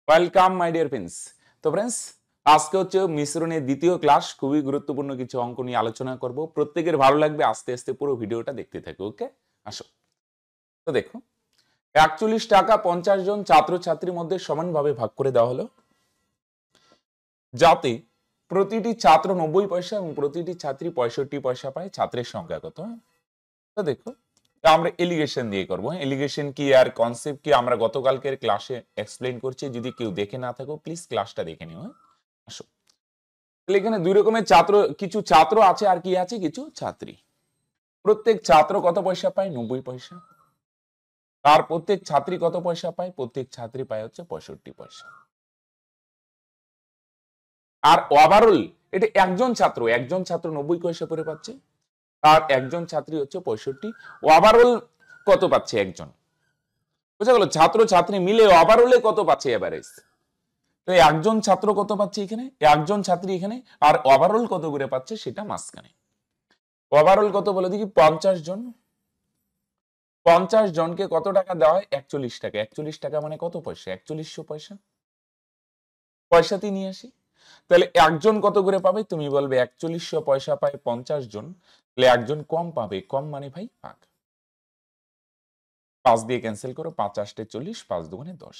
Welcome my dear friends. তো friends, আজকে হচ্ছে মিশ্রণের দ্বিতীয় ক্লাস। খুবই গুরুত্বপূর্ণ কিছু অঙ্ক নিয়ে আলোচনা করব। প্রত্যেকের ভালো লাগবে, আস্তে আস্তে পুরো ভিডিওটা দেখতে থাকো। ওকে, আসো। তো দেখো, 41 টাকা 50 জন ছাত্রছাত্রীর মধ্যে সমানভাবে ভাগ করে দেওয়া হলো, যাতে প্রতিটি ছাত্র 90 পয়সা এবং প্রতিটি ছাত্রী 65 পয়সা পায়। ছাত্রের সংখ্যা কত? তো দেখো, আমরা এলিগেশন দিয়ে করব। এলিগেশন কি আর কনসেপ্ট কি আমরা গতকালকের ক্লাসে এক্সপ্লেইন করছি। যদি কেউ দেখে না থাকো, প্লিজ ক্লাসটা দেখে নিও। আসো, তাহলে এখানে দুই রকমের ছাত্র, কিছু ছাত্র আছে আর কি আছে, কিছু ছাত্রী। প্রত্যেক ছাত্র কত পয়সা পায়? 90 পয়সা। আর প্রত্যেক ছাত্রী কত পয়সা পায়? প্রত্যেক ছাত্রী পায় হচ্ছে 65 পয়সা। আর ওভারঅল এটা একজন ছাত্র 90 পয়সা করে পাচ্ছে, আর একজন ছাত্রী হচ্ছে 65। ওভারঅল কত পাচ্ছে একজন? বুঝা গেল? ছাত্র ছাত্রী মিলে ওভারঅলে কত পাচ্ছে এভারেজ? তো একজন ছাত্র কত পাচ্ছে এখানে, একজন ছাত্রী এখানে, আর ওভারঅল কত করে পাচ্ছে সেটা মাঝখানে। ওভারঅল কত বলে দেখি? 50 জন। 50 জনকে কত টাকা দেওয়া হয়? 41 টাকা। 41 টাকা মানে কত পয়সা? 4100 পয়সা। পয়সাতেই নিয়ে আসি। তাহলে একজন কত করে পাবে? তুমি বলবে 4100 পয়সা পায় 50 জন, তাহলে একজন কম পাবে। কম মানে ভাই ভাগ। 5 দিয়ে ক্যান্সেল করো, 5 8 40, 5 2 10।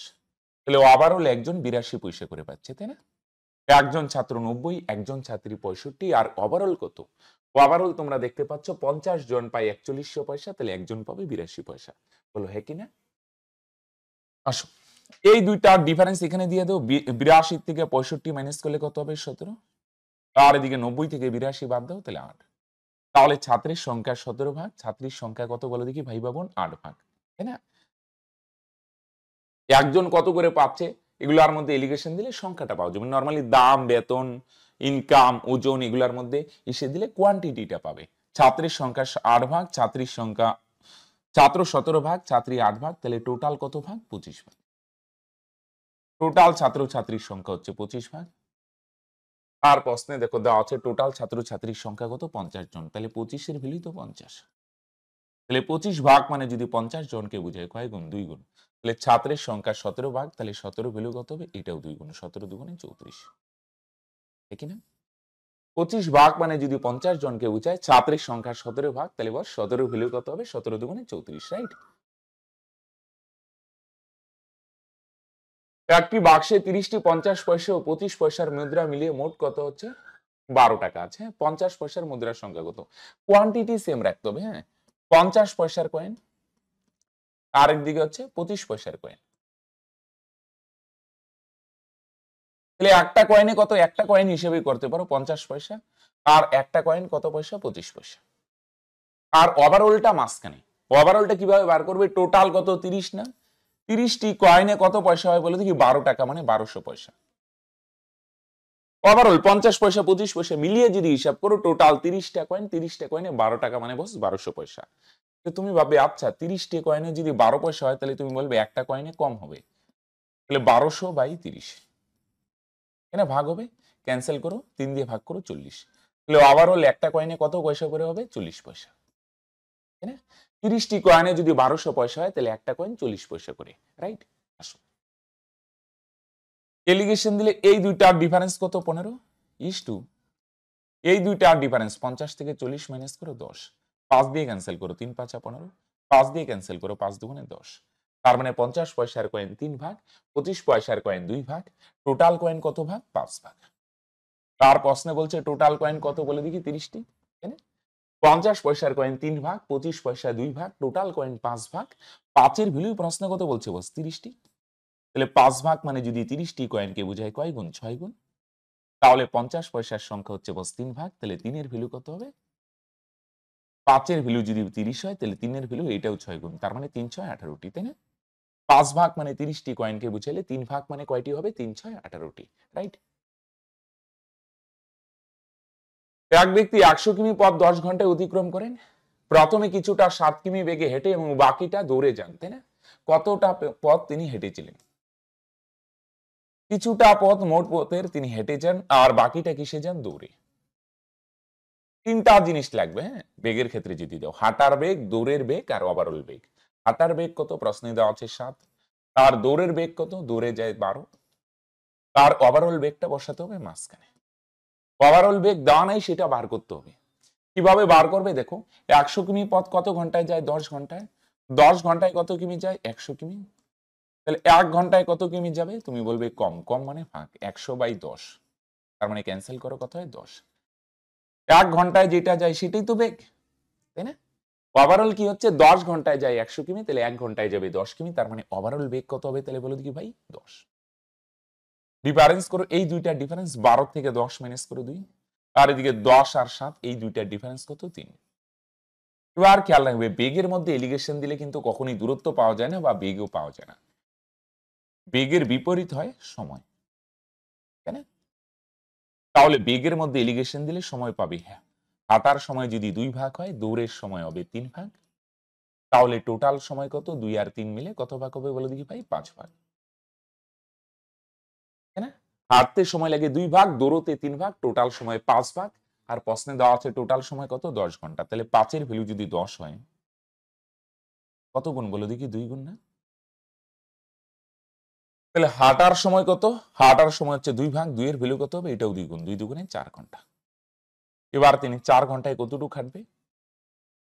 তাহলে ওভারঅল একজন 82 পয়সা করে পাচ্ছে, তাই না? একজন ছাত্র 90, একজন ছাত্রী 65, আর ওভারঅল কত? ওভারঅল তোমরা দেখতে পাচ্ছ 50 জন পায় 4100 পয়সা, তাহলে একজন পাবে 82 পয়সা। বলো হ্যাঁ কিনা? আসো, এই দুইটা ডিফারেন্স এখানে দিয়ে দাও। 82 থেকে 65 মাইনাস করলে কত হবে? 17। আর এদিকে 90 থেকে 82 বাদ দাও, তাহলে 8। তাহলে ছাত্রের সংখ্যা 17 ভাগ, ছাত্রীর সংখ্যা কত বলো দেখি ভাই বোন? 8 ভাগ, তাই না? একজন কত করে পাচ্ছে এগুলোর মধ্যে এলিগেশন দিলে সংখ্যাটা পাওয়া যাবে। নরমালি দাম, বেতন, ইনকাম, ওজন এগুলোর মধ্যে এসে দিলে কোয়ান্টিটিটা পাবে। ছাত্রের সংখ্যা 8 ভাগ, ছাত্রীর সংখ্যা ছাত্র 17 ভাগ, ছাত্রী 8 ভাগ, তাহলে টোটাল কত ভাগ? 25 ভাগ। টোটাল ছাত্র ছাত্রীর সংখ্যা হচ্ছে 25 ভাগ। আর প্রশ্নে দেখো দেওয়া আছে টোটাল ছাত্র ছাত্রীর সংখ্যা কত? 50 জন। তাহলে 25 এর ভ্যালু তো 50। তাহলে 25 ভাগ মানে যদি 50 জনকে বোঝায়, কয় গুণ? 2 গুণ। তাহলে ছাত্রের সংখ্যা 17 ভাগ, তাহলে 17 ভ্যালু কত হবে? এটাও 2 গুণ। 17 2 34, ঠিক না? 25 ভাগ মানে যদি 50 জনকে বোঝায়, ছাত্রের সংখ্যা 17 ভাগ, তাহলে বল 17 ভ্যালু কত হবে? 17 2 34, রাইট? একটি বাক্সে 30টি 50 পয়সা ও 25 পয়সার মুদ্রা মিলিয়ে মোট কত হচ্ছে? 12 টাকা আছে। 50 পয়সার মুদ্রার সংখ্যা কত? কোয়ান্টিটি সেম রাখতে হবে। হ্যাঁ, 50 পয়সার কয়েন, আরেক দিকে হচ্ছে 25 পয়সার কয়েন। তাহলে একটা কয়েনে কত? একটা কয়েন হিসেবে করতে পারো 50 পয়সা, আর একটা কয়েন কত পয়সা? 25 পয়সা। আর ওভারঅলটা মাঝখানে। ওভারঅলটা কিভাবে বার করবে? টোটাল কত? 30 না? 30টি কয়েনে কত পয়সা হয় বলে দেখি? 12 টাকা, মানে 1200 পয়সা। ওভারঅল 50 পয়সা 25 পয়সা মিলিয়ে যদি হিসাব করো, টোটাল 30টা কয়েন, 30টা কয়েনে 12 টাকা মানে বস 1200 পয়সা। তো তুমি ভাববে আচ্ছা 30টি কয়েনে যদি 12 পয়সা হয়, তাহলে তুমি বলবে একটা কয়েনে কম হবে। তাহলে 1200/30 এখানে ভাগ হবে, ক্যান্সেল করো, 3 দিয়ে ভাগ করো 40। তাহলে ওভারঅল একটা কয়েনে কত পয়সা করে হবে? 40 পয়সা, তাই না? 30টি কয়েনে যদি 1200 পয়সা হয়, তাহলে একটা কয়েন 40 পয়সা করে, রাইট? আসো, এলিগেশন দিলে এই দুইটার ডিফারেন্স কত? 15 এই দুইটার ডিফারেন্স 50 থেকে 40 মাইনাস করো 10। 5 দিয়ে ক্যান্সেল করো, 3 5 15। 5 দিয়ে ক্যান্সেল করো, 5 2 10। তার মানে 50 পয়সার কয়েন 3 ভাগ, 25 পয়সার কয়েন 2 ভাগ, টোটাল কয়েন কত ভাগ? 5 ভাগ। তার প্রশ্নে বলছে টোটাল কয়েন কত বলে দেখি? 30টি, তাই না? 50 পয়সার কয়েন 3 ভাগ, 25 পয়সা 2 ভাগ, টোটাল কয়েন 5 ভাগ। 5 এর ভ্যালু প্রশ্নে কত বলছে বস? 30টি। তাহলে 5 ভাগ মানে যদি 30টি কয়েনকে বোঝায়, কয় গুণ? 6 গুণ। তাহলে 50 পয়সার সংখ্যা হচ্ছে বস 3 ভাগ, তাহলে 3 এর ভ্যালু কত হবে? 5 এর ভ্যালু যদি 30 হয়, তাহলে 3 এর ভ্যালু এটাও 6 গুণ, তার মানে 3 6 18টি, তাই না? 5 ভাগ মানে 30টি কয়েনকে বুঝাইলে 3 ভাগ মানে কয়টি হবে? 3 6 18টি, রাইট? এক ব্যক্তি 100 কিমি পথ 10 ঘন্টায় অতিক্রম করেন। প্রথমে কিছুটা 7 কিমি বেগে হেঁটে এবং বাকিটা দৌড়ে যান, তাই না? কতটা পথ তিনি হেঁটেছিলেন? কিছুটা পথ মোট পথের তিনি হেঁটে যান, আর বাকিটা কিসে যান? দৌড়ে। তিনটা জিনিস লাগবে, হ্যাঁ, বেগের ক্ষেত্রে যদি দাও: হাঁটার বেগ, দৌড়ের বেগ, আর ওভারঅল বেগ। হাঁটার বেগ কত? প্রশ্নে দেওয়া আছে 7। আর দৌড়ের বেগ কত? দৌড়ে যায় 12। আর ওভারঅল বেগটা বসাতে হবে মাঝখানে। ওভারঅল বেগ দেওয়া নাই, সেটা বার করতে হবে। কিভাবে বার করবে দেখো, 100 কিমি পথ কত ঘন্টায় যায়? 10 ঘন্টায়। 10 ঘন্টায় কত কিমি যায়? 100 কিমি। তাহলে 1 ঘন্টায় কত কিমি যাবে? তুমি বলবে কম, কম মানে ভাগ 100/10, তার মানে ক্যান্সেল করো, কত হয়? 10। 1 ঘন্টায় যেটা যায় সেটাই তো বেগ, তাই না? ওভারঅল কি হচ্ছে? 10 ঘন্টায় যায় 100 কিমি, তাহলে 1 ঘন্টায় যাবে 10 কিমি, তার মানে ওভারঅল বেগ কত হবে? তাহলে বলো দেখি ভাই, 10। ডিফারেন্স করো, এই দুইটার ডিফারেন্স 12 থেকে 10 মাইনাস করো 2, আর এদিকে 10 আর 7, এই দুইটার ডিফারেন্স কত? 3। এবার খেয়াল রাখবে, বেগের মধ্যে এলিগেশন দিলে কিন্তু কখনোই দূরত্ব পাওয়া যায় না বা বেগও পাওয়া যায় না। বেগের বিপরীত হয় সময়, তাই না? তাহলে বেগের মধ্যে এলিগেশন দিলে সময় পাবে, হ্যাঁ। হাঁটার সময় যদি 2 ভাগ হয়, দৌড়ের সময় হবে 3 ভাগ। তাহলে টোটাল সময় কত? 2 আর 3 মিলে কত ভাগ হবে বলো দেখি ভাই? 5 ভাগ, তাই না? হাঁটতে সময় লাগে 2 ভাগ, দৌড়তে 3 ভাগ, টোটাল সময় 5 ভাগ। আর প্রশ্নে দেওয়া আছে টোটাল সময় কত? 10 ঘন্টা। তাহলে 5 এর ভ্যালু যদি 10 হয়, কত গুণ বলো দেখি? 2 গুণ না? তাহলে হাঁটার সময় কত? হাঁটার সময় হচ্ছে 2 ভাগ, 2 এর ভ্যালু কত হবে? এটাও 2 গুণ, 2 দুগুণে 4 ঘন্টা। এবার তিনি 4 ঘন্টায় কতটুকু হাঁটবে?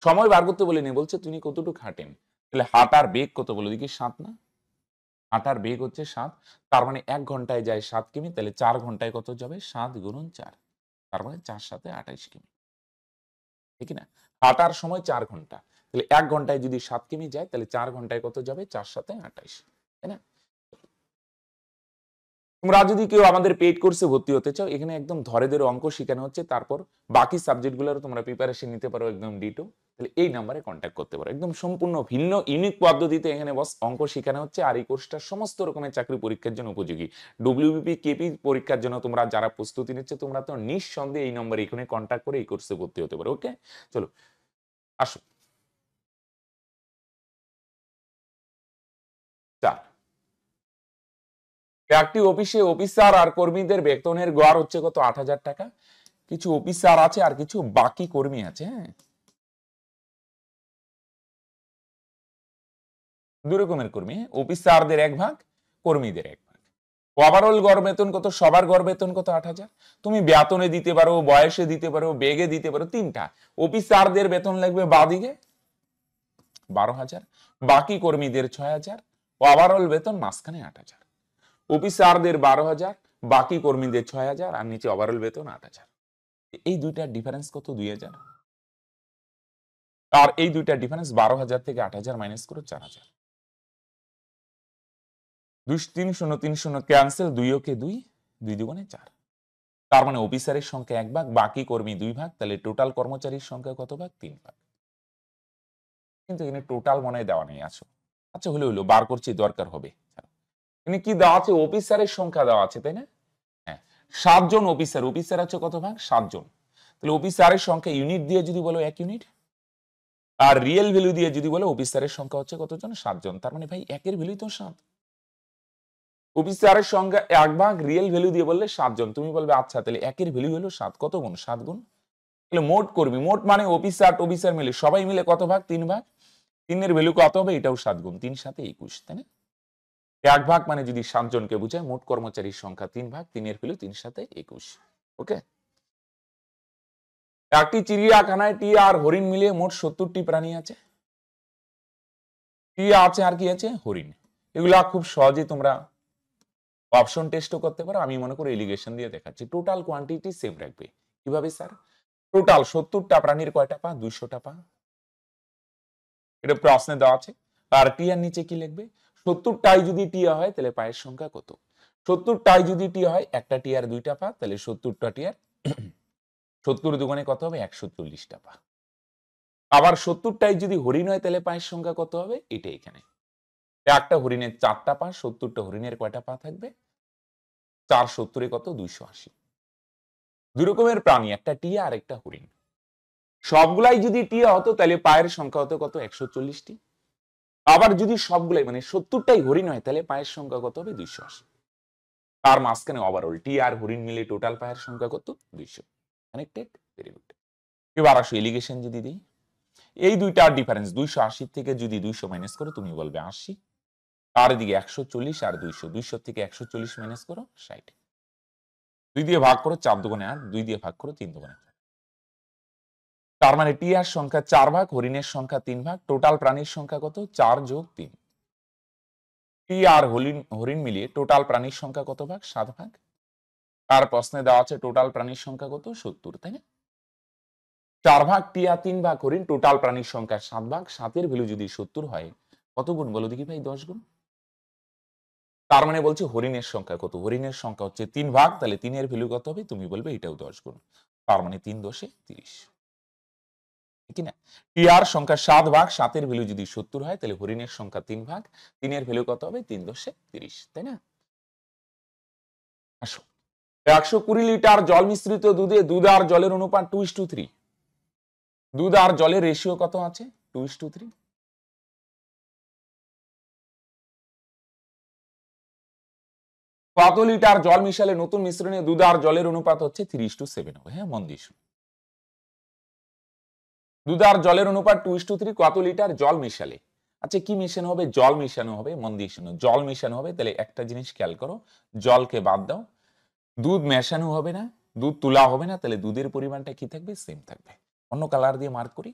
সময় বার করতে বলিনি, বলছে তিনি কতটুকু হাঁটেন। তাহলে হাঁটার বেগ কত বলো দেখি? 7 না? হাঁটার বেগ হচ্ছে 7, তার মানে 1 ঘন্টায় যায় 7 কিমি, তাহলে 4 ঘন্টায় কত যাবে? 7 গুণন 4, তার মানে 4 7 28 কিমি, ঠিক না? হাঁটার সময় 4 ঘন্টা, তাহলে 1 ঘন্টায় যদি 7 কিমি যায়, তাহলে 4 ঘন্টায় কত যাবে? 4 7 28, তাই না? তোমরা যদি কেউ আমাদের পেইড কোর্সে ভর্তি হতে চাও, এখানে একদম ধরে ধরে অঙ্ক শেখানো হচ্ছে, তারপর বাকি সাবজেক্টগুলোরও তোমরা প্রিপারেশন নিতে পারো একদম ডিটো। তাহলে এই নাম্বারে কন্ট্যাক্ট করতে পারো। একদম সম্পূর্ণ ভিন্ন ইউনিক পদ্ধতিতে এখানে বস অঙ্ক শেখানো হচ্ছে, আর এই কোর্সটা সমস্ত রকমের চাকরি পরীক্ষার জন্য উপযোগী। ডব্লিউবিপি, কেপি পরীক্ষার জন্য তোমরা যারা প্রস্তুতি নিচ্ছে, তোমরা তো নিঃসন্দেহে এই নম্বরে এখানে কন্ট্যাক্ট করে এই কোর্সে ভর্তি হতে পারো। ওকে, চলো আসো। 4, একটি অফিসে অফিসার আর কর্মীদের বেতনের গড় হচ্ছে কত? 8,000 টাকা। কিছু অফিসার আছে আর কিছু বাকি কর্মী আছে, হ্যাঁ, দুই রকমের কর্মী। অফিসারদের 1 ভাগ, কর্মীদের 1 ভাগ। ওভারঅল গড় বেতন কত? সবার গড় বেতন কত? 8,000। তুমি বেতনে দিতে পারো, বয়সে দিতে পারো, বেগে দিতে পারো, তিনটা। অফিসারদের বেতন লাগবে বাদিকে 12,000, বাকি কর্মীদের 6,000, ওভারঅল বেতন মাঝখানে 8,000। অফিসারদের 12,000, বাকি কর্মীদের 6,000, আর নিচে ওভারঅল বেতন 8,000। এই দুইটার ডিফারেন্স কত? 2,000। আর এই দুইটার ডিফারেন্স 12,000 থেকে 8,000 মাইনাস করো 4,000। 2 3 0 3 0 ক্যান্সেল, 2 ওকে 2, 2 দুগুণে 4। তার মানে অফিসারের সংখ্যা 1 ভাগ, বাকি কর্মী 2 ভাগ, তাহলে টোটাল কর্মচারীর সংখ্যা কত ভাগ? 3 ভাগ। কিন্তু এখানে টোটাল মনে হয় দেওয়া নেই। আচ্ছা হলো হলো, বার করছি, দরকার হবে। এখানে কি দেওয়া আছে? অফিসারের সংখ্যা দেওয়া আছে, তাই না? হ্যাঁ, 7 জন অফিসার। অফিসার আছে কত ভাগ? 7 জন। তাহলে অফিসারের সংখ্যা ইউনিট দিয়ে যদি বলো 1 ইউনিট, আর রিয়েল ভ্যালু দিয়ে যদি বলো অফিসারের সংখ্যা হচ্ছে কতজন? 7 জন। তার মানে ভাই 1 এর ভ্যালু তো 7। অফিসারের সংখ্যা 1 ভাগ, রিয়েল ভ্যালু দিয়ে বললে 7 জন। তুমি বলবে আচ্ছা, তাহলে 1 এর ভ্যালু হলো 7, কত গুণ? 7 গুণ। তাহলে মোট করবি, মোট মানে অফিসার মিলে সবাই মিলে কত ভাগ? 3 ভাগ। 3 এর ভ্যালু কত হবে? এটাও 7 গুণ, 3 7 21, তাই না? 1 ভাগ মানে যদি 7 জনকে বোঝায়, মোট কর্মচারীর সংখ্যা 3 ভাগ, 3 এর ভ্যালু 3 7 21। ওকে, একটি চিড়িয়াখানায় টিয়া আর হরিণ মিলিয়ে মোট 70টি প্রাণী আছে। টিয়া আছে আর কি আছে? হরিণ। এগুলা খুব সহজেই তোমরা অপশন টেস্টও করতে পারো। আমি মনে করি এলিগেশন দিয়ে দেখাচ্ছি। টোটাল কোয়ান্টিটি সেম রাখবে। কিভাবে স্যার? টোটাল 70টা প্রাণীর কয়টা পা? 200টা পা। এটা প্রশ্নে দেওয়া আছে। আর টিয়ার নিচে কি লিখবে? 70টাই যদি টিয়া হয়, তাহলে পায়ের সংখ্যা কত? 70টাই যদি টিয়া হয়, একটা টিয়ার 2টা পা, তাহলে 70টা টিয়ার 70 দুগুণে কত হবে? 140টা পা। আবার 70টাই যদি হরিণ হয়, তাহলে পায়ের সংখ্যা কত হবে? এটা এখানে একটা হরিণের 4টা পা, 70টা হরিণের কয়টা পা থাকবে? 4 70 কত? 280। দুই রকমের প্রাণী, একটা টিয়া আর একটা হরিণ। সবগুলাই যদি টিয়া হতো, তাহলে পায়ের সংখ্যা হতো কত? 140টি। আবার যদি সবগুলাই মানে 70টাই হরিণ হয়, তাহলে পায়ের সংখ্যা কত হবে? 280। তার মাঝখানে ওভারঅল টিয়া আর হরিণ মিলে টোটাল পায়ের সংখ্যা কত? 200। কানেক্টেড? Very good. এবার আসো এলিগেশন যদি দিই, এই দুইটার ডিফারেন্স 280 থেকে যদি 200 মাইনাস করো, তুমি বলবে 80। আর এদিকে 140 আর 200, 200 থেকে 140 মাইনাস করো 60, 2 দিয়ে ভাগ করো 4 দুগুণে 8, 2 দিয়ে ভাগ করো 3 দুগুণে 4। তার মানে টিয়ার সংখ্যা 4 ভাগ, হরিণের সংখ্যা 3 ভাগ, টোটাল প্রাণীর সংখ্যা কত? 4 যোগ 3। টি আর হরিণ মিলিয়ে টোটাল প্রাণীর সংখ্যা কত ভাগ? 7 ভাগ। তার প্রশ্নে দেওয়া আছে টোটাল প্রাণীর সংখ্যা কত? 70, তাই না? 4 ভাগ টিয়া, 3 ভাগ হরিণ, টোটাল প্রাণীর সংখ্যা 7 ভাগ। 7-এর ভ্যালু যদি 70 হয়, কত গুণ বলো দেখি ভাই? 10 গুণ। তার মানে বলছে হরিণের সংখ্যা কত? হরিণের সংখ্যা হচ্ছে 3 ভাগ, তাহলে 3-এর ভ্যালু কত হবে? তুমি বলবে এটাও 10 গুণ। তার মানে 3 দশে 30, ঠিক না? টিয়ার সংখ্যা 7 ভাগ, 7-এর ভ্যালু যদি 70 হয়, তাহলে হরিণের সংখ্যা 3 ভাগ, 3-এর ভ্যালু কত হবে? 3 দশে 30, তাই না? আসো, 120 লিটার জল মিশ্রিত দুধে দুধ আর জলের অনুপাত 2:3। দুধ আর জলের রেশিও কত আছে? 2:3। কত লিটার জল মিশালে নতুন মিশ্রণে দুধ আর জলের অনুপাত হচ্ছে 3:7 হবে? হ্যাঁ, মন দিয়ে শুনুন। দুধ আর জলের অনুপাত 2:3, কত লিটার জল মিশালে? আচ্ছা, কি মিশানো হবে? জল মিশানো হবে। মন দিয়ে শুনো, জল মিশানো হবে। তাহলে একটা জিনিস খেয়াল করো, জলকে বাদ দাও, দুধ মেশানো হবে না, দুধ তোলা হবে না, তাহলে দুধের পরিমাণটা কি থাকবে? সেম থাকবে। অন্য কালার দিয়ে মার্ক করি।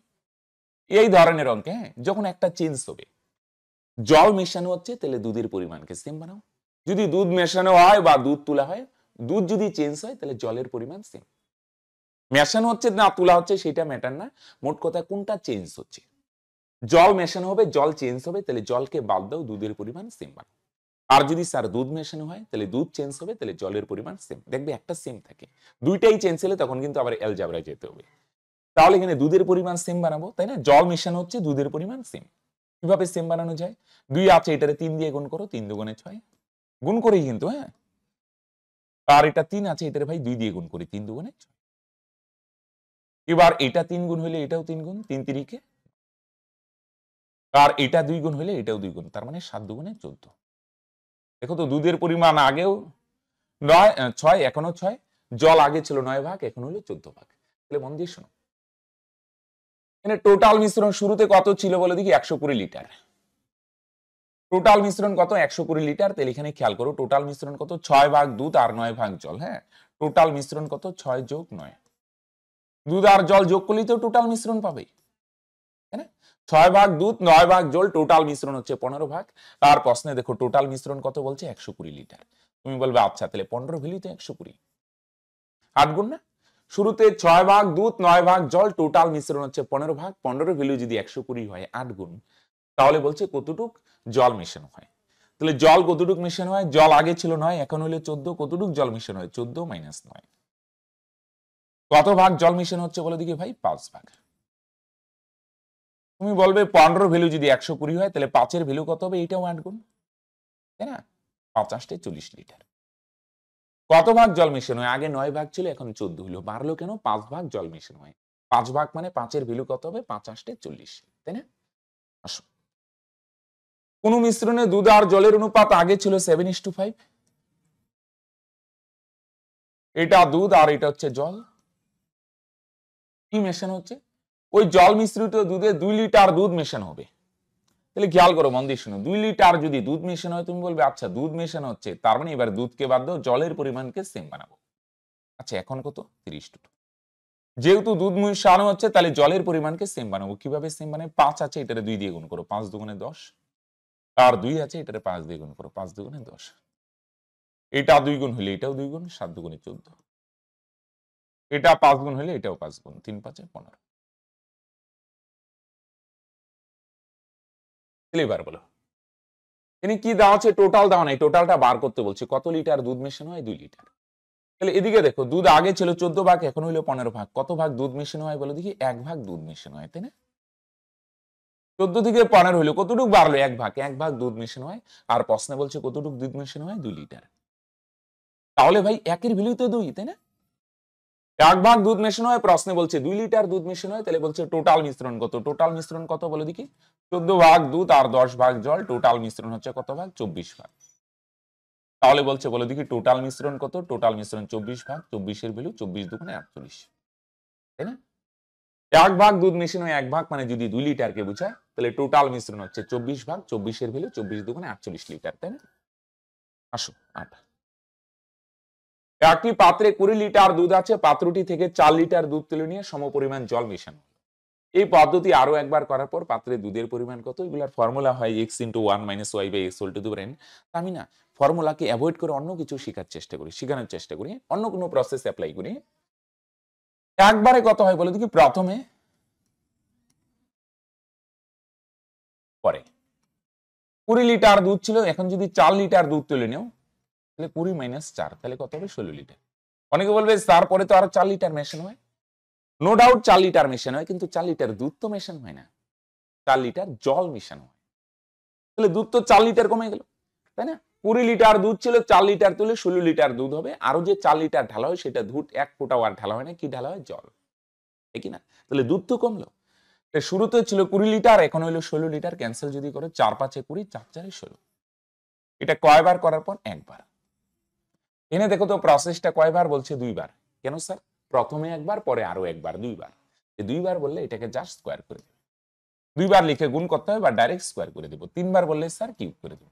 এই ধরনের অঙ্কে হ্যাঁ, যখন একটা চেঞ্জ হবে, জল মেশানো হচ্ছে, তাহলে দুধের পরিমাণকে সেম বানাও। যদি দুধ মেশানো হয় বা দুধ তোলা হয়, দুধ যদি চেঞ্জ হয়, তাহলে জলের পরিমাণ সেম। মেশানো হচ্ছে না তোলা হচ্ছে সেটা ম্যাটার না, মোট কথা কোনটা চেঞ্জ হচ্ছে। জল মেশানো হবে, জল চেঞ্জ হবে, তাহলে জলকে বাদ দাও, দুধের পরিমাণ সেম বানাও। আর যদি স্যার দুধ মেশানো হয়, তাহলে দুধ চেঞ্জ হবে, তাহলে জলের পরিমাণ সেম। দেখবে একটা সেম থাকে, দুইটাই চেঞ্জ হলে তখন কিন্তু আবার অ্যালজেব্রায় যেতে হবে। তাহলে এখানে দুধের পরিমাণ সেম বানাবো, তাই না? জল মেশানো হচ্ছে, দুধের পরিমাণ সেম। কিভাবে সেম বানানো যায়? 2 আছে, এটারে 3 দিয়ে গুণ করো, 3 দুগুণে 6, গুণ করেই কিন্তু, হ্যাঁ। আর এটা 3 আছে, এটারে ভাই 2 দিয়ে গুণ করি, 3 দুগুণে 6। এবার এটা 3 গুণ হলে এটাও 3 গুণ, 3 তিরিকে। আর এটা 2 গুণ হলে এটাও 2 গুণ, তার মানে 7 দুগুণে 14। দেখো তো, দুধের পরিমাণ আগেও 9 6, এখনো 6, জল আগে ছিল 9 ভাগ, এখন হলো 14 ভাগ। তাহলে মন দিয়ে শোনো, এখানে টোটাল মিশ্রণ শুরুতে কত ছিল বলে দেখি? 120 লিটার। টোটাল মিশ্রণ কত? 120 লিটার। তাহলে এখানে খেয়াল করো, টোটাল মিশ্রণ কত? 6 ভাগ দুধ আর 9 ভাগ জল। হ্যাঁ, টোটাল মিশ্রণ কত? 6 যোগ 9। দুধ আর জল যোগ করলেই তো টোটাল মিশ্রণ পাবে, তাই না? 6 ভাগ দুধ, 9 ভাগ জল, টোটাল মিশ্রণ হচ্ছে 15 ভাগ। তার প্রশ্নে দেখো টোটাল মিশ্রণ কত বলছে? 120 লিটার। তুমি বলবে আচ্ছা, তাহলে 15 ভ্যালু তো 120, 8 গুণ না? শুরুতে 6 ভাগ দুধ, 9 ভাগ জল, টোটাল মিশ্রণ হচ্ছে 15 ভাগ। 15 ভ্যালু যদি 120 হয়, 8 গুণ, তাহলে বলছে কতটুক জল মেশানো হয়। তাহলে জল কতটুক মেশানো হয়? জল আগে ছিল 9, এখন হলো 14। কতটুক জল মেশানো হয়? 14 মাইনাস 9। কত ভাগ জল মেশানো হচ্ছে বলে দিকে ভাই? 5 ভাগ। তুমি বলবে 15 ভ্যালু যদি 120 হয়, তাহলে 5-এর ভ্যালু কত হবে? এটাও 8 গুণ, তাই না? 5 40 লিটার। কত ভাগ জল মেশানো হয়? আগে 9 ভাগ ছিল, এখন 14 হলো। বাড়লো কেন? 5 ভাগ জল মেশানো হয়। 5 ভাগ মানে 5-এর ভ্যালু কত হবে? 5 40, তাই না? আসো, কোন মিশ্রণে দুধ আর জলের অনুপাত আগে ছিল 7:5। এটা দুধ আর এটা হচ্ছে জল। কি মেশানো হচ্ছে? ওই জল মিশ্রিত দুধে 2 লিটার দুধ মেশানো হবে। তাহলে খেয়াল করো, মন দিয়ে শুনো, 2 লিটার যদি দুধ মেশানো হয়, তুমি বলবে আচ্ছা দুধ মেশানো হচ্ছে, তার মানে এবার দুধকে বাদ দাও, জলের পরিমাণকে সেম বানাবো। আচ্ছা, এখন কত? 30:2। যেহেতু দুধ মেশানো হচ্ছে, তাহলে জলের পরিমাণকে সেম বানাবো। কিভাবে সেম বানাবো? 5 আছে, এটারে 2 দিয়ে গুণ করো, 5 দুগুণে 10। আর 2 আছে, এটারে 5 দিয়ে গুণ করো, 5 দুগুণে 10। এটা 2 গুণ হলে এটাও 2 গুণ, 7 দুগুণে 14। এটা 5 গুণ হলে এটাও 5 গুণ, 3 5 15। তাহলে এবার বলো, এখানে কি দেওয়া আছে? টোটাল দেওয়া নাই, টোটালটা বার করতে বলছে। কত লিটার দুধ মেশানো হয়? 2 লিটার। তাহলে এদিকে দেখো, দুধ আগে ছিল 14 ভাগ, এখন হইলো 15 ভাগ। কত ভাগ দুধ মেশানো হয় বলে দেখি? 1 ভাগ দুধ মেশানো হয়, তাই না? 14 থেকে 15 হইলো, কতটুকু বাড়লো? 1 ভাগ। 1 ভাগ দুধ মেশানো হয়। আর প্রশ্নে বলছে কতটুকু দুধ মেশানো হয়? 2 লিটার। তাহলে ভাই একের ভ্যালু তো 2, তাই না? 1 ভাগ দুধ মেশানো হয়, প্রশ্নে বলছে 2 লিটার দুধ মেশানো হয়, তাহলে বলছে টোটাল মিশ্রণ কত? টোটাল মিশ্রণ কত বলে দেখি? 14 ভাগ দুধ আর 10 ভাগ জল, টোটাল মিশ্রণ হচ্ছে কত ভাগ? 24 ভাগ। তাহলে বলছে বলে দেখি টোটাল মিশ্রণ কত? টোটাল মিশ্রণ 24 ভাগ, 24-এর ভ্যালু 24 দুগুণে 48, তাই না? এক ভাগ দুধ মেশানো, এক ভাগ মানে যদি 2 লিটারকে বোঝায় তাহলে টোটাল মিশ্রণ হচ্ছে 24 ভাগ, 24 এর ভ্যালু 24 দুগুণে 48 লিটার, তাই না? আসো 8। একটি পাত্রে 20 লিটার দুধ আছে, পাত্রটি থেকে 4 লিটার দুধ তুলে নিয়ে সমপরিমাণ জল মেশানো। এই পদ্ধতি আরো একবার করার পর পাত্রে দুধের পরিমাণ কত? এগুলার ফর্মুলা হয় x * 1 - y / x whole to the power n। আমি না ফর্মুলাকে অ্যাভয়েড করে অন্য কিছু শেখানোর চেষ্টা করি, অন্য কোনো প্রসেস অ্যাপ্লাই করি। একবারে কত হয় বলে দেখি, প্রথমে পরে 20 লিটার দুধ ছিল, এখন যদি 4 লিটার দুধ তুলে নেও তাহলে 20 - 4 তাহলে কত হবে? 16 লিটার। অনেকে বলবে স্যার পরে তো আরো 4 লিটার মেশানো হয়। নো ডাউট 4 লিটার মেশানো হয়, কিন্তু 4 লিটার দুধ তো মেশানো হয় না, 4 লিটার জল মেশানো হয়। তাহলে দুধ তো 4 লিটার কমে গেল, তাই না? 20 লিটার দুধ ছিল, 4 লিটার তুলে 16 লিটার দুধ হবে। আরো যে 4 লিটার ঢালা হয় সেটা দুধ 1 ফোঁটাও আর ঢালা হয় না, কি ঢালা হয়? জল, ঠিক না? তাহলে দুধ তো কমলো। শুরুতে ছিল 20 লিটার, এখন হলো 16 লিটার। ক্যান্সেল যদি করে 4 5 এ 20, 4 4 এ 16। এটা কয়বার করার পর? একবার। এনে দেখো তো প্রসেসটা কয়বার বলছে? 2 বার। কেন স্যার? প্রথমে একবার, পরে আরো একবার, 2 বার। এই 2 বার বললে এটাকে জাস্ট স্কয়ার করে দেব। 2 বার লিখে গুণ করতে হবে বা ডাইরেক্ট স্কয়ার করে দেব। 3 বার বললে স্যার কিউব করে দেব।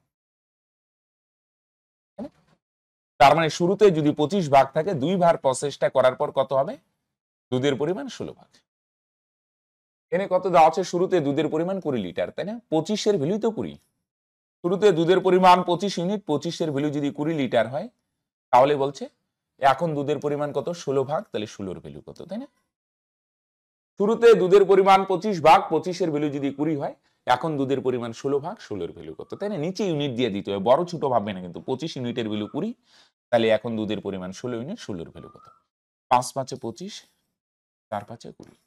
তার মানে শুরুতে যদি 25 ভাগ থাকে, 2 বার প্রসেসটা করার পর কত হবে? দুধের পরিমাণ 16 ভাগ। এনে কত দেওয়া আছে? শুরুতে দুধের পরিমাণ 20 লিটার, তাই না? 25 এর ভ্যালু তো 20। শুরুতে দুধের পরিমাণ 25 ইউনিট, 25 এর ভ্যালু যদি 20 লিটার হয়, তাহলে বলছে এখন দুধের পরিমাণ কত? 16 ভাগ, তাহলে 16 এর ভ্যালু কত, তাই না? শুরুতে দুধের পরিমাণ 25 ভাগ, 25 এর ভ্যালু যদি 20 হয়, এখন দুধের পরিমাণ 16 ভাগ, 16 এর ভ্যালু কত, তাই না? নিচে ইউনিট দিয়ে দিতে হবে, বড় ছোট ভাববে না কিন্তু। 25 ইউনিটের ভ্যালু 20, তাহলে এখন দুধের পরিমাণ 16 ইউনিট, 16 এর ভ্যালু কত? 5 5 এ 25, 4 5 এ 20।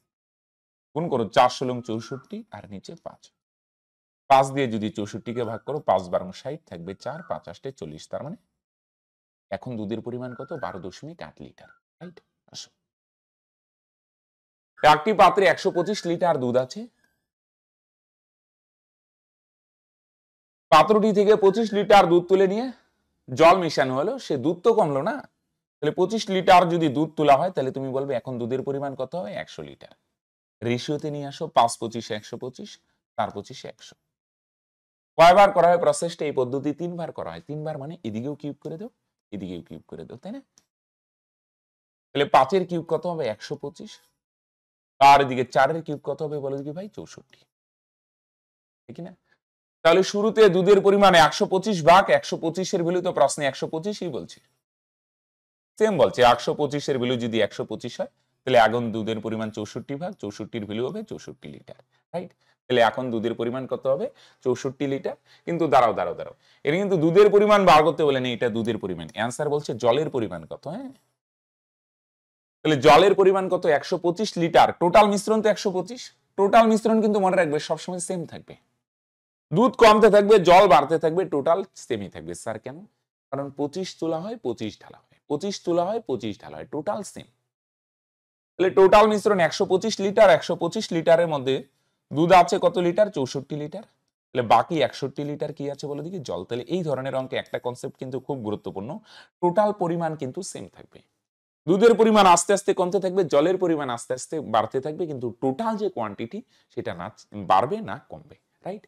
গুণ করো 4 16 64 আর নিচে 5। 5 দিয়ে যদি 64 কে ভাগ করো, 5 12 60 থাকবে 4, 5 8 40। তার মানে এখন দুধের পরিমাণ কত? 12.8 লিটার, রাইট? আসো, একটি পাত্রে 125 লিটার দুধ আছে, পাত্রটি থেকে 25 লিটার দুধ তুলে নিয়ে জল মেশানো হলো, সে দুধ তো কমলো না। তাহলে 25 লিটার যদি দুধ তোলা হয়, তাহলে তুমি বলবে এখন দুধের পরিমাণ কত হবে? 100 লিটার। রেশিওতে নিয়ে আসো, 5 25 125, 4 25 100। কয়বার করা হয় প্রসেসটা? এই পদ্ধতি 3 বার করা হয়। 3 বার মানে এদিকেও কিউব করে দাও, এদিকেও কিউব করে দাও, তাই না? তাহলে 5 এর কিউব কত হবে? 125। আর এদিকে 4 এর কিউব কত হবে বলো দেখি ভাই? 64, ঠিক না? তাহলে শুরুতে দুধের পরিমাণ 125 ভাগ, 125 এর ভ্যালু তো প্রশ্নে 125ই বলছে, সেম বলছে। 125 এর ভ্যালু যদি 125 হয়, তাহলে এখন দুধের পরিমাণ 64 ভাগ, 64 এর ভ্যালু হবে 64 লিটার, রাইট? তাহলে এখন দুধের পরিমাণ কত হবে? 64 লিটার। কিন্তু দাঁড়াও দাঁড়াও দাঁড়াও, এটা কিন্তু দুধের পরিমাণ বার করতে বলে নেই, এটা দুধের পরিমাণ। অ্যান্সার বলছে জলের পরিমাণ কত, হ্যাঁ? তাহলে জলের পরিমাণ কত? 125 লিটার। টোটাল মিশ্রণ তো 125। টোটাল মিশ্রণ কিন্তু মনে রাখবে সবসময় সেম থাকবে, দুধ কমতে থাকবে, জল বাড়তে থাকবে, টোটাল সেমই থাকবে। স্যার কেন? কারণ 25 তোলা হয়, 25 ঢালা হয়, 25 তোলা হয়, 25 ঢালা হয়, টোটাল সেম। তাহলে টোটাল মিশ্রণ 125 লিটার। 125 লিটারের মধ্যে দুধ আছে কত লিটার? 64 লিটার। তাহলে বাকি 61 লিটার কি আছে বলে দেখি? জল। তাহলে এই ধরনের অঙ্কে একটা কনসেপ্ট কিন্তু খুব গুরুত্বপূর্ণ, টোটাল পরিমাণ কিন্তু সেম থাকবে। দুধের পরিমাণ আস্তে আস্তে কমতে থাকবে, জলের পরিমাণ আস্তে আস্তে বাড়তে থাকবে, কিন্তু টোটাল যে কোয়ান্টিটি সেটা না বাড়বে না কমবে, রাইট?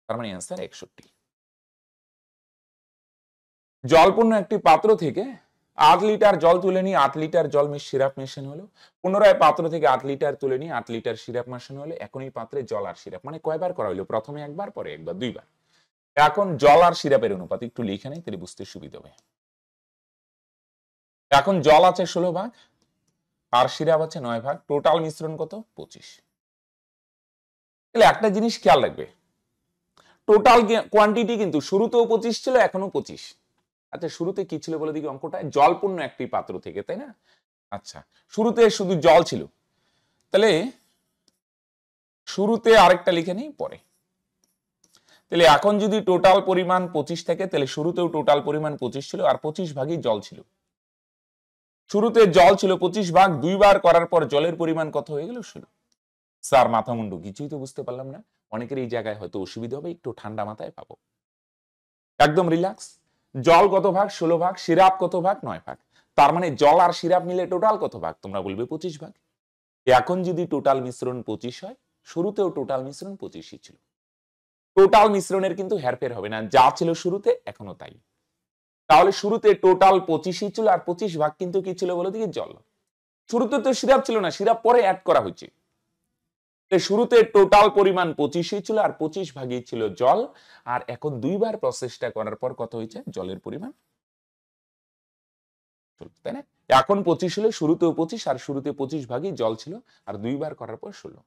তার মানে অ্যান্সার 61। জলপূর্ণ একটি পাত্র থেকে 8 লিটার জল তুলে নিয়ে 8 লিটার জল সিরাপ মেশানো হলো। পুনরায় পাত্র থেকে 8 লিটার তুলে নিয়ে 8 লিটার সিরাপ মেশানো হলো। এখন এই পাত্রে জল আর সিরাপ, মানে কয়বার করা হলো? প্রথমে একবার, পরে একবার, 2 বার। এখন জল আর সিরাপের অনুপাত একটু লিখে নেই, তাহলে বুঝতে সুবিধা হবে। এখন জল আছে 16 ভাগ আর সিরাপ আছে 9 ভাগ, টোটাল মিশ্রণ কত? 25। তাহলে একটা জিনিস খেয়াল রাখবে, টোটাল কোয়ান্টিটি কিন্তু শুরুতেও 25 ছিল, এখনো 25। আচ্ছা, শুরুতে কি ছিল বলে দেখি অঙ্কটা? জলপূর্ণ একটি পাত্র থেকে, তাই না? আচ্ছা, শুরুতে শুধু জল ছিল, তাহলে শুরুতে আরেকটা লিখে নিই পরে। তাহলে এখন যদি টোটাল পরিমাণ 25 থাকে, তাহলে শুরুতেও টোটাল পরিমাণ 25 ছিল, আর 25 ভাগই জল ছিল। শুরুতে জল ছিল 25 ভাগ, 2 বার করার পর জলের পরিমাণ কত হয়ে গেল? 16। স্যার মাথা মুন্ডু কিছুই তো বুঝতে পারলাম না। অনেকের এই জায়গায় হয়তো অসুবিধা হবে, একটু ঠান্ডা মাথায় পাবো, একদম রিল্যাক্স। জল কত ভাগ? 16 ভাগ। সিরাপ কত ভাগ? 9 ভাগ। তার মানে জল আর সিরাপ মিলে টোটাল কত ভাগ? তোমরা বলবে 25 ভাগ। এখন যদি টোটাল মিশ্রণ 25 হয়, শুরুতেও টোটাল মিশ্রণ 25ই ছিল। টোটাল মিশ্রণের কিন্তু হেরফের হবে না, যা ছিল শুরুতে এখনো তাই। তাহলে শুরুতে টোটাল 25ই ছিল, আর 25 ভাগ কিন্তু কি ছিল বলো দেখি, জল। শুরুতে তো সিরাপ ছিল না, সিরাপ পরে অ্যাড করা হয়েছে। শুরুতে টোটাল পরিমাণ 25ই ছিল, আর 25 ভাগই ছিল জল। আর এখন দুইবার প্রসেসটা করার পর কত হয়েছে, জলের পরিমাণ, তাই না? এখন 25 হলে শুরুতেও 25, আর শুরুতে 25 ভাগই জল ছিল, আর দুইবার করার পর 16।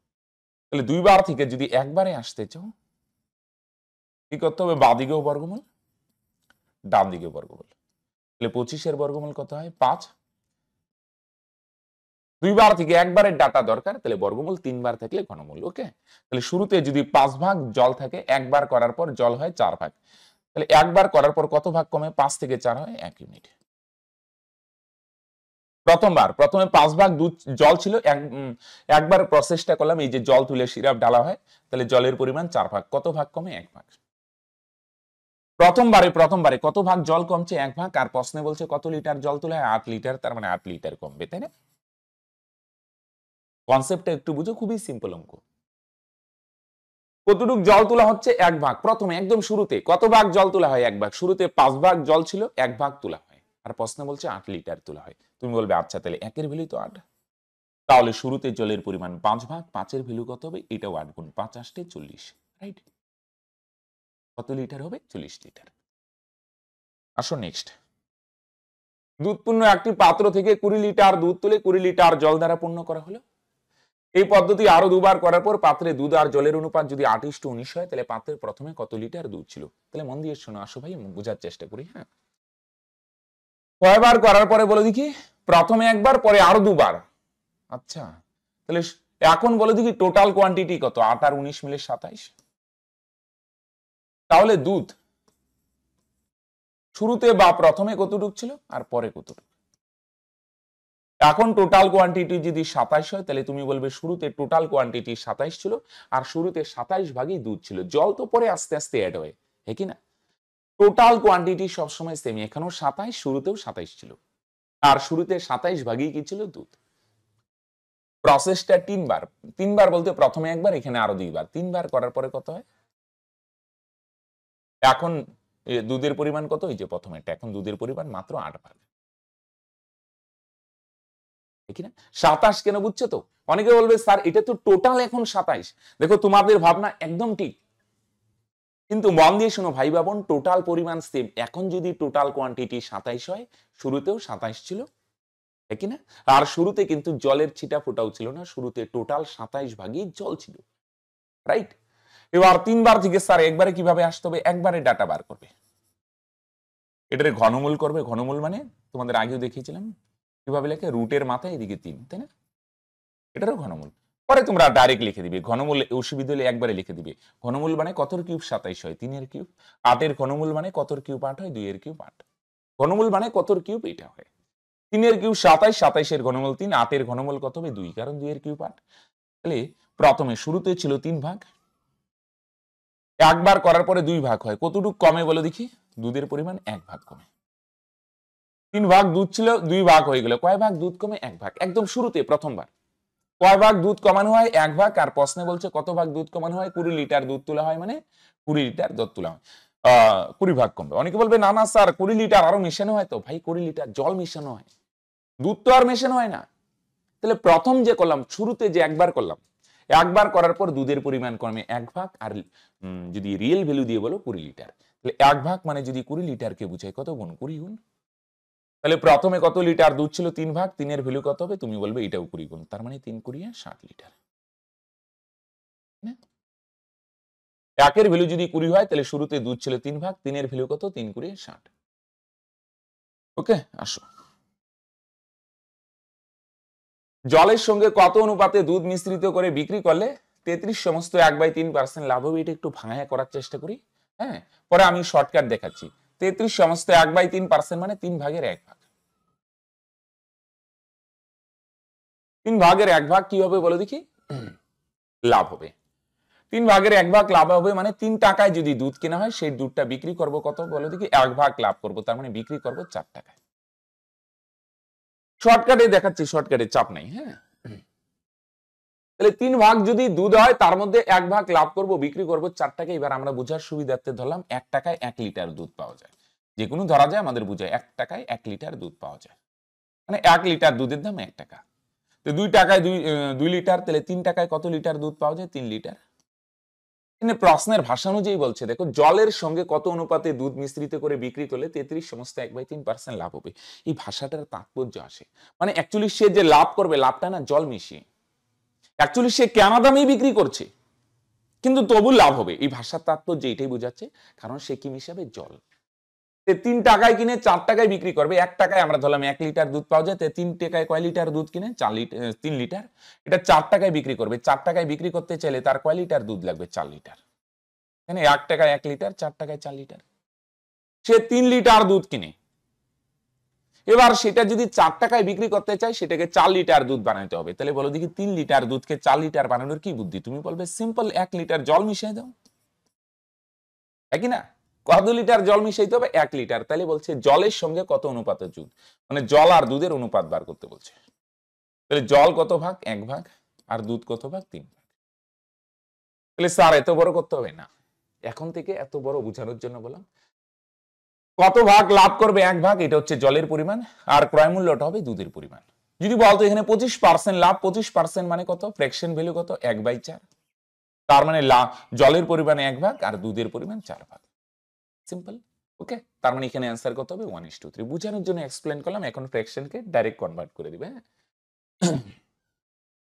তাহলে দুইবার থেকে যদি একবারে আসতে চাও, কি করতে হবে, বাঁ দিকেও বর্গমূল, ডান দিকে বর্গমূল। তাহলে 25-এর বর্গমূল কত হয়, 5। দুইবার থেকে একবারের ডাটা দরকার, তাহলে বর্গমূল, 3বার থাকলে ঘনমূল। ওকে, তাহলে শুরুতে যদি 5 ভাগ জল থাকে, একবার করার পর জল হয় 4 ভাগ, তাহলে একবার করার পর কত ভাগ কমে, 5 থেকে 4 হয় 1 ইউনিট। প্রথমে 5 ভাগ দুধ জল ছিল, একবার প্রসেসটা করলাম, এই যে জল তুলে সিরাপ ঢালা হয়, তাহলে জলের পরিমাণ 4 ভাগ, কত ভাগ কমে, 1 ভাগ। প্রথমবারে কত ভাগ জল কমছে, 1 ভাগ। আর প্রশ্নে বলছে কত লিটার জল তোলা হয়, 8 লিটার, তার মানে 8 লিটার কমবে, তাই না? কনসেপ্টটা একটু বুঝো, খুবই সিম্পল অঙ্ক। কতটুক জল তোলা হচ্ছে, 1 ভাগ। প্রথমে একদম শুরুতে কত ভাগ জল তোলা হয়, 1 ভাগ। শুরুতে 5 ভাগ জল ছিল, 1 ভাগ তোলা হয়, আর প্রশ্ন বলছে 8 লিটার তোলা হয়। তুমি বলবে আচ্ছা, তাহলে 1-এর ভ্যালু তো 8, তাহলে শুরুতে জলের পরিমাণ 5 ভাগ, 5-এর ভ্যালু কত হবে, এটাও 8 গুণ 5 আসতে 40, রাইট? কত লিটার হবে, 40 লিটার। আসো নেক্সট। দুধপূর্ণ একটি পাত্র থেকে 20 লিটার দুধ তুলে 20 লিটার জল দ্বারা পূর্ণ করা হলো। এই পদ্ধতি আরো দুবার করার পর পাত্রে দুধ আর জলের অনুপাত যদি 8:19 হয়, তাহলে পাত্রের প্রথমে কত লিটার দুধ ছিল। তাহলে মন দিয়ে শোনো, আসো ভাই বোঝার চেষ্টা করি। হ্যাঁ, কয়বার করার পরে বলে দেখি, প্রথমে একবার, পরে আরো দুবার। আচ্ছা, তাহলে এখন বলে দেখি টোটাল কোয়ান্টিটি কত, 8 আর 19 মিলে 27। তাহলে দুধ শুরুতে বা প্রথমে কতটুক ছিল, আর পরে কতটুক। এখন টোটাল কোয়ান্টিটি যদি 27 হয়, তাহলে তুমি বলবে শুরুতে টোটাল কোয়ান্টিটি 27 ছিল, আর শুরুতে 27 ভাগই দুধ ছিল, জল তো পরে আস্তে আস্তে অ্যাড হয়, হ্যাঁ কি না? টোটাল কোয়ান্টিটি সবসময় সেম, এখানেও 27, শুরুতেও 27 ছিল, আর শুরুতে 27 ভাগই কি ছিল, দুধ। প্রসেসটা 3বার। 3বার বলতে প্রথমে একবার, এখানে আরো 2বার। 3বার করার পরে কত হয়, এখন দুধের পরিমাণ কত, এই যে প্রথমেরটা, এখন দুধের পরিমাণ মাত্র 8 ভাগ, ঠিক না? 27 কেন বুঝছো তো? অনেকে বলবে স্যার এটা তো টোটাল এখন 27। দেখো, তোমাদের ভাবনা একদম ঠিক, কিন্তু মন দিয়ে শোনো ভাই বোন, টোটাল পরিমাণ সেম। এখন যদি টোটাল কোয়ান্টিটি 27 হয়, শুরুতেও 27 ছিল, ঠিক না? আর শুরুতে কিন্তু জলের ছিটা ফোটাও ছিল না, শুরুতে টোটাল 27 ভাগই জল ছিল, রাইট? এবার 3বার থেকে স্যার একবারে কিভাবে আসতে হবে, একবারে ডাটা বার করবে, এটারে ঘনমূল করবে। ঘনমূল মানে তোমাদের আগেও দেখিয়েছিলাম কিভাবে লেখে, রুটের মাথায় এদিকে 3, তাই না? এটারও ঘনমূল। পরে তোমরা ডাইরেক্ট লিখে দিবে ঘনমূল, অসুবিধা হলে একবারে লিখে দিবে ঘনমূল মানে কতর কিউব 27 হয়, 3-এর কিউব। 8-এর ঘনমূল মানে কতর কিউব 8 হয়, 2-এর কিউব 8। ঘনমূল মানে কতর কিউব এটা হয়, 3-এর কিউব 27, 27-এর ঘনমূল 3, 8-এর ঘনমূল কত হবে 2, কারণ 2-এর কিউব 8। তাহলে প্রথমে শুরুতে ছিল 3 ভাগ, একবার করার পরে 2 ভাগ হয়, কতটুকু কমে বলো দেখি, দুধের পরিমাণ 1 ভাগ কমে। 3 ভাগ দুধ ছিল, 2 ভাগ হয়ে গেল, কয় ভাগ দুধ কমে, 1 ভাগ, একদম শুরুতে প্রথমবার। কয় ভাগ দুধ কমানো হয়, 1 ভাগ। আর প্রশ্নে বলছে কত ভাগ দুধ কমানো হয়, 20 লিটার দুধ তোলা হয়, মানে 20 লিটার দুধ তোলা হয়, 20 ভাগ কমবে। অনেকে বলবে না না স্যার 20 লিটার আরো মেশানো হয়, তো ভাই 20 লিটার জল মেশানো হয়, দুধ তো আর মেশানো হয় না। তাহলে প্রথম যে করলাম, শুরুতে যে একবার করলাম, একবার করার পর দুধের পরিমাণ কমে 1 ভাগ, আর যদি রিয়েল ভ্যালু দিয়ে বলো 20 লিটার, তাহলে 1 ভাগ মানে যদি 20 লিটারকে বুঝায় কত গুণ, 20 গুণ। তাহলে প্রথমে কত লিটার দুধ ছিল, 3 ভাগ, 3-এর ভ্যালু কত হবে, তুমি বলবে এটাও 20 গুণ, তার মানে 3 × 60 লিটার। 1-এর ভ্যালু যদি 20 হয়, তাহলে শুরুতে দুধ ছিল 3 ভাগ, 3-এর ভ্যালু কত, 3 × 60। ওকে, আসো। জলের সঙ্গে কত অনুপাতে দুধ মিশ্রিত করে বিক্রি করলে 33 সমস্ত 1/3% লাভ হবে, এটা একটু ভাঙায় করার চেষ্টা করি। হ্যাঁ, পরে আমি শর্টকাট দেখাচ্ছি। 33 সমস্ত 1/3% মানে 3 ভাগের 1 ভাগ। 3 ভাগের 1 ভাগ কি হবে বলো দেখি, লাভ হবে। 3 ভাগের 1 ভাগ লাভ হবে, মানে 3 টাকায় যদি দুধ কেনা হয়, সেই দুধটা বিক্রি করব কত বলো দেখি, 1 ভাগ লাভ করব, তার মানে বিক্রি করব 4 টাকায়। শর্টকাটে দেখাচ্ছি, শর্টকাটে চাপ নাই। হ্যাঁ, তাহলে 3 ভাগ যদি দুধ হয় তার মধ্যে 1 ভাগ লাভ করব, বিক্রি করব 4 টাকা। এবার আমরা বোঝার সুবিধার্থে ধরলাম 1 টাকায় 1 লিটার দুধ পাওয়া যায়। যে কোনো ধরা যায়, আমাদের বোঝায় 1 টাকায় 1 লিটার দুধ পাওয়া যায়, মানে 1 লিটার দুধের দাম 1 টাকা। তো 2 টাকায় 2 লিটার, তাহলে 3 টাকায় কত লিটার দুধ পাওয়া যায়? 3 লিটার। এখানে প্রশ্নের ভাষা অনুযায়ী বলছে, দেখো জলের সঙ্গে কত অনুপাতে দুধ মিশ্রিত করে বিক্রি করলে 33 সমস্ত 1/3% লাভ হবে। এই ভাষাটার তাৎপর্য আসে, মানে অ্যাকচুয়ালি সে যে লাভ করবে, লাভটা না জল মিশিয়ে, অ্যাকচুয়ালি সে কেনা দামেই বিক্রি করছে কিন্তু তবু লাভ হবে। এই ভাষার তাৎপর্য এটাই বোঝাচ্ছে, কারণ সে কি মিশাবে? জল। 3 টাকায় কিনে 4 টাকায় বিক্রি করবে। 1 টাকায় আমরা ধরলাম 1 লিটার দুধ পাওয়া যায়, 3 টাকায় কয় লিটার দুধ কিনে? 3 লিটার। এটা 4 টাকায় বিক্রি করবে। 4 টাকায় বিক্রি করতে চাইলে তার কয় লিটার দুধ লাগবে? 4 লিটার। এখানে 1 টাকায় 1 লিটার, 4 টাকায় 4 লিটার। সে 3 লিটার দুধ কিনে, এবার সেটা যদি 4 টাকায় বিক্রি করতে চায়, সেটাকে 4 লিটার দুধ বানাইতে হবে। তাহলে বলো দেখি 3 লিটার দুধকে 4 লিটার বানানোর কি বুদ্ধি? তুমি বলবে সিম্পল, 1 লিটার জল মিশিয়ে দাও, একই না? কত লিটার জল মিশাইতে হবে? 1 লিটার। তাহলে বলছে জলের সঙ্গে কত অনুপাতের দুধ, মানে জল আর দুধের অনুপাত বার করতে বলছে। তাহলে জল কত ভাগ? 1 ভাগ। আর দুধ কত ভাগ? 3 ভাগ। তাহলে স্যার এত বড় করতে হবে না, এখন থেকে এত বড় বোঝানোর জন্য বললাম। কত ভাগ লাভ করবে? 1 ভাগ। এটা হচ্ছে জলের পরিমাণ, আর ক্রয় মূল্যটা হবে দুধের পরিমাণ। যদি বলতো এখানে 25% লাভ, 25% মানে কত? ফ্র্যাকশন ভ্যালু কত? 1/4। তার মানে জলের পরিমাণ 1 ভাগ আর দুধের পরিমাণ 4 ভাগ। সিম্পল। ওকে, তার মানে এখানে অ্যান্সার কত হবে? 1:3। বোঝানোর জন্য এক্সপ্লেন করলাম, এখন ফ্র্যাকশনকে ডাইরেক্ট কনভার্ট করে দিবে।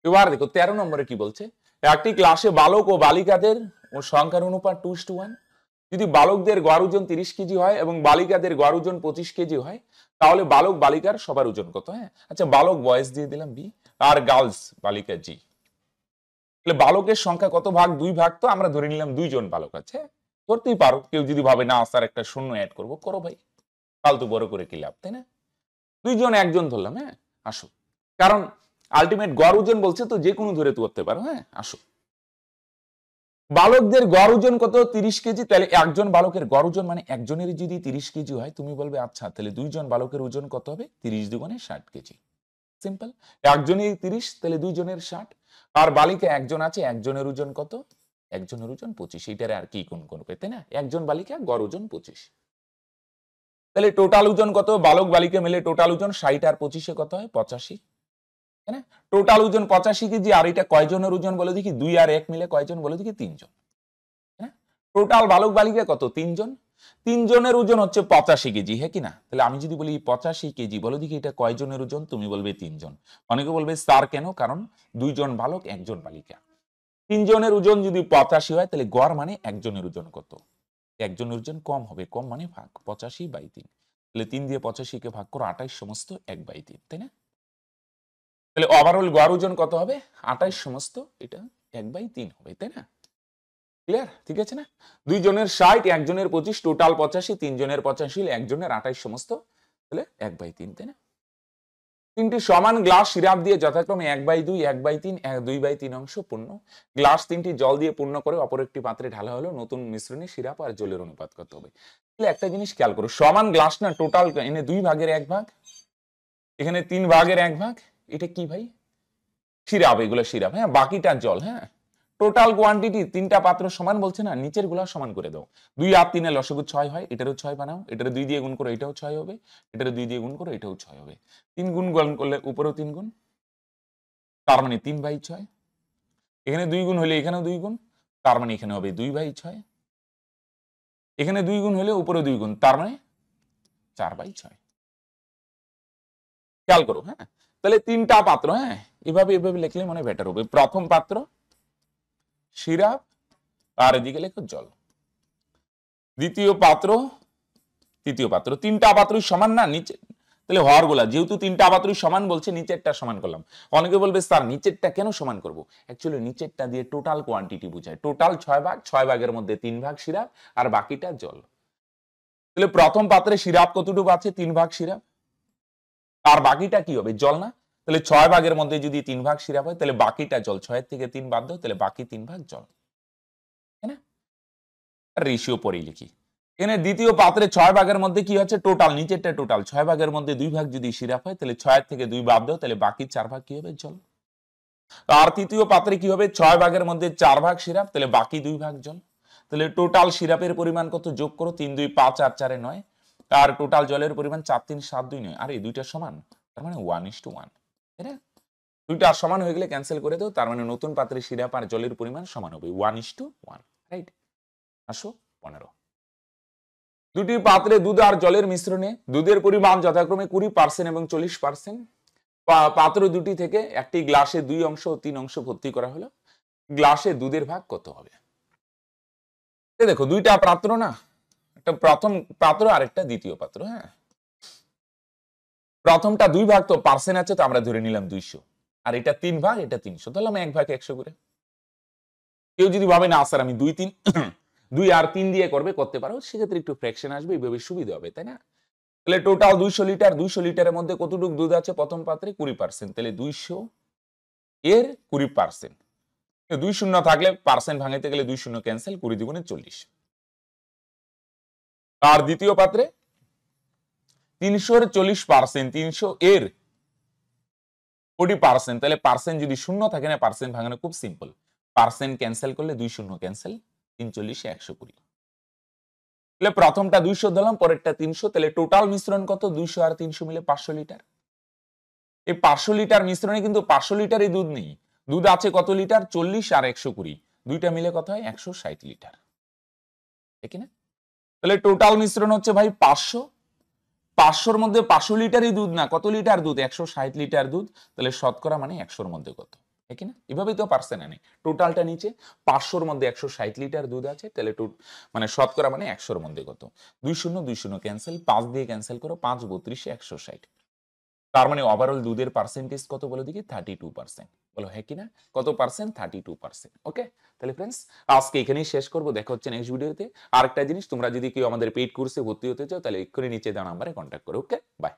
এবার দেখো 13 নম্বরে কি বলছে, একটি ক্লাসে বালক ও বালিকাদের সংখ্যার অনুপাত 2:1। যদি বালকদের গড় ওজন 30 কেজি হয় এবং বালিকাদের গড় ওজন 25 কেজি হয়, তাহলে বালক বালিকার সবার ওজন কত? হ্যাঁ, আচ্ছা, বালক বয়েস দিয়ে দিলাম বি, আর গার্লস বালিকা জি। তাহলে বালকের সংখ্যা কত ভাগ? 2 ভাগ। তো আমরা ধরে নিলাম 2 জন বালক আছে, করতেই পারো। কেউ যদি ভাবে না স্যার একটা শূন্য অ্যাড করবো, করো ভাই, ফালতু বড় করে কি লাভ, তাই না? 2 জন 1 জন ধরলাম। হ্যাঁ, আসো, কারণ আলটিমেট গড় ওজন বলছে তো যে কোনো ধরে করতে পারো। হ্যাঁ, আসো। বালকদের গড় ওজন কত? 30 কেজি। তাহলে একজন বালকের গড় ওজন মানে একজনের যদি 30 কেজি হয়, তুমি বলবে আচ্ছা তাহলে 2 জন বালকের ওজন কত হবে? 30 দুগুণে 60 কেজি। সিম্পল। একজনের 30, তাহলে 2 জনের 60। আর বালিকা একজন আছে, একজনের ওজন কত? একজনের ওজন 25। এটারে আর কি কোন করবে, তাই না? একজন বালিকা, গড় ওজন 25। তাহলে টোটাল ওজন কত? বালক বালিকা মিলে টোটাল ওজন 60 আর 25 কত হয়? 85। তাই না? টোটাল ওজন 85 কেজি। আর এটা কয়জনের ওজন বলে দেখি? 2 আর 1 মিলে কয়জন বলে দেখি? 3 জন। টোটাল বালক বালিকা কত? 3 জন। 3 জনের ওজন হচ্ছে 85 কেজি, হ্যাঁ কি না? তাহলে আমি যদি বলি 85 কেজি, বলো দেখি এটা কয়জনের ওজন? তুমি বলবে 3 জন। অনেকে বলবে স্যার কেন? কারণ 2 জন বালক, 1 জন বালিকা। 3 জনের ওজন যদি 85 হয়, তাহলে গড় মানে একজনের ওজন কত? একজনের ওজন কম হবে, কম মানে ভাগ, 85/3। তাহলে 3 দিয়ে 85 কে ভাগ করো, 28 সমস্ত 1/3, তাই না? তাহলে ওভারঅল গড় ওজন কত হবে? 28 সমস্ত এটা 1/3 হবে, তাই না? ক্লিয়ার? ঠিক আছে না? 2 জনের 60, 1 জনের 25, টোটাল 85, 3 জনের 85, 1 জনের 28 সমস্ত, তাহলে 1/3, তাই না? 3টি সমান গ্লাস সিরাপ দিয়ে যথাক্রমে 1/2, 1/3, 2/3 অংশ পূর্ণ। গ্লাস 3টি জল দিয়ে পূর্ণ করে অপর একটি পাত্রে ঢালা হলো। নতুন মিশ্রণে সিরাপ আর জলের অনুপাত কত হবে? তাহলে একটা জিনিস খেয়াল করো, সমান গ্লাস না, টোটাল এনে 2 ভাগের 1 ভাগ, এখানে 3 ভাগের 1 ভাগ। এটা কি ভাই? সিরাপ, এগুলো সিরাপ। হ্যাঁ, বাকিটা জল। হ্যাঁ, টোটাল কোয়ান্টিটি 3টা পাত্র সমান বলছে না, নিচের গুলা সমান করে দাও। 2 আর 3 এর লসাগু 6 হয়, এটারও 6 বানাও। এটারে 2 দিয়ে গুণ করো, এটাও 6 হবে। এটারে 2 দিয়ে গুণ করো, এটাও 6 হবে। 3 গুণ করলে উপরেও 3 গুণ, তার মানে 3/6। এখানে 2 গুণ হলে এখানেও 2 গুণ, তার মানে এখানে হবে 2/6। এখানে 2 গুণ হলে উপরে 2 গুণ, তার মানে 4/6। খেয়াল করো। হ্যাঁ, তাহলে 3টা পাত্র, হ্যাঁ, এভাবে লিখলে মনে বেটার হবে। প্রথম পাত্র সিরাপ, আর এদিকে লেখো জল। দ্বিতীয় পাত্র, তৃতীয় পাত্র। 3টা পাত্রই সমান না নিচে, তাহলে হর গুলা যেহেতু 3টা পাত্রই সমান বলছে, নিচেরটা সমান করলাম। অনেকে বলবে স্যার নিচেরটা কেন সমান করব? অ্যাকচুয়ালি নিচেরটা দিয়ে টোটাল কোয়ান্টিটি বোঝায়। টোটাল 6 ভাগ, 6 ভাগের মধ্যে 3 ভাগ সিরাপ আর বাকিটা জল। তাহলে প্রথম পাত্রে সিরাপ কতটুকু আছে? 3 ভাগ সিরাপ, আর বাকিটা কি হবে? জল না? তাহলে 6 ভাগের মধ্যে যদি 3 ভাগ সিরাপ হয়, তাহলে বাকিটা জল। 6 থেকে 3 বাদ দাও, তাহলে বাকি 3 ভাগ জল, তাই না? রেশিও পরেই লিখি। এখানে দ্বিতীয় পাত্রে 6 ভাগের মধ্যে কি হচ্ছে? টোটাল, নিচেরটা টোটাল। 6 ভাগের মধ্যে 2 ভাগ যদি সিরাপ হয়, তাহলে 6 থেকে 2 বাদ দাও, তাহলে বাকি 4 ভাগ কি হবে? জল। আর তৃতীয় পাত্রে কি হবে 6 ভাগের মধ্যে 4 ভাগ সিরাপ, তাহলে বাকি 2 ভাগ জল। তাহলে টোটাল সিরাপের পরিমাণ কত যোগ করো, 3 2 5 8 4 9, আর টোটাল জলের পরিমাণ 4 3 7 2 9। আর এই দুইটা সমান, তার মানে 1:1, তাই না? দুইটা সমান হয়ে গেলে ক্যান্সেল করে দাও, তার মানে নতুন পাত্রে সিরাপ আর জলের পরিমাণ সমান হবে 1:1, রাইট? আসো 15। দুটি পাত্রে দুধ আর জলের মিশ্রণে দুধের পরিমাণ যথাক্রমে 20% এবং 40%। পাত্র দুটি থেকে একটি গ্লাসে 2 অংশ ও 3 অংশ ভর্তি করা হলো, গ্লাসে দুধের ভাগ কত হবে? দেখো দুইটা পাত্র না, একটা প্রথম পাত্র আর একটা দ্বিতীয় পাত্র। হ্যাঁ, প্রথমটা 2 ভাগ, তো পার্সেন্ট আছে, তো আমরা ধরে নিলাম 200, আর এটা 3 ভাগ, এটা 300, তাহলে আমি 1 ভাগ 100 করে। কেউ যদি ভাবে না স্যার আমি 2 3 2 আর 3 দিয়ে করতে পারো, সেক্ষেত্রে একটু ফ্র্যাকশন আসবে, এইভাবে সুবিধা হবে, তাই না? তাহলে টোটাল 200 লিটার, 200 লিটারের মধ্যে কতটুকু দুধ আছে প্রথম পাত্রে? 20%, তাহলে 200 এর 20%। 2 শূন্য থাকলে পার্সেন্ট ভাঙাইতে গেলে 2 শূন্য ক্যান্সেল, 20 দুগুণে 40। আর দ্বিতীয় পাত্রে 300 এর 40%, 300 এর 40%, তাহলে পার্সেন্ট যদি শূন্য থাকে না, পার্সেন্ট ভাঙানো খুব সিম্পল, পার্সেন্ট ক্যান্সেল করলে 2 শূন্য ক্যান্সেল, 3 40 120। তাহলে প্রথমটা 200 দিলাম, পরেরটা 300, তাহলে টোটাল মিশ্রণ কত? 200 আর 300 মিলে 500 লিটার। এই 500 লিটার মিশ্রণে কিন্তু 500 লিটারই দুধ নেই, দুধ আছে কত লিটার? 40 আর 120, দুইটা মিলে কত হয়? 160 লিটার, ঠিক না? তাহলে টোটাল মিশ্রণ হচ্ছে ভাই 500, 500-র মধ্যে 500 লিটারই দুধ না, কত লিটার দুধ? 160 লিটার দুধ, তাহলে শতকরা মানে 100-র মধ্যে কত, ঠিক না? এভাবেই তো পার্সেন্ট আনে, টোটালটা নিচে, 500-র মধ্যে 160 লিটার দুধ আছে, তাহলে মানে শতকরা মানে 100-র মধ্যে কত? 2 শূন্য 2 শূন্য ক্যান্সেল, 5 দিয়ে ক্যান্সেল করো, 5 32 160, তার মানে ওভারঅল দুধের পার্সেন্টেজ কত বলো দেখি? 32%। বলো হ্যাঁ কিনা? কত পার্সেন্ট? 32%। ওকে, তাহলে ফ্রেন্ডস আজকে এখানেই শেষ করবো, দেখা হচ্ছে নেক্সট ভিডিওতে। আরেকটা জিনিস, তোমরা যদি কেউ আমাদের পেইড কোর্সে ভর্তি হতে চাও, তাহলে এক্ষুনি নিচে দেওয়া নাম্বারে কন্ট্যাক্ট করো। ওকে, বাই।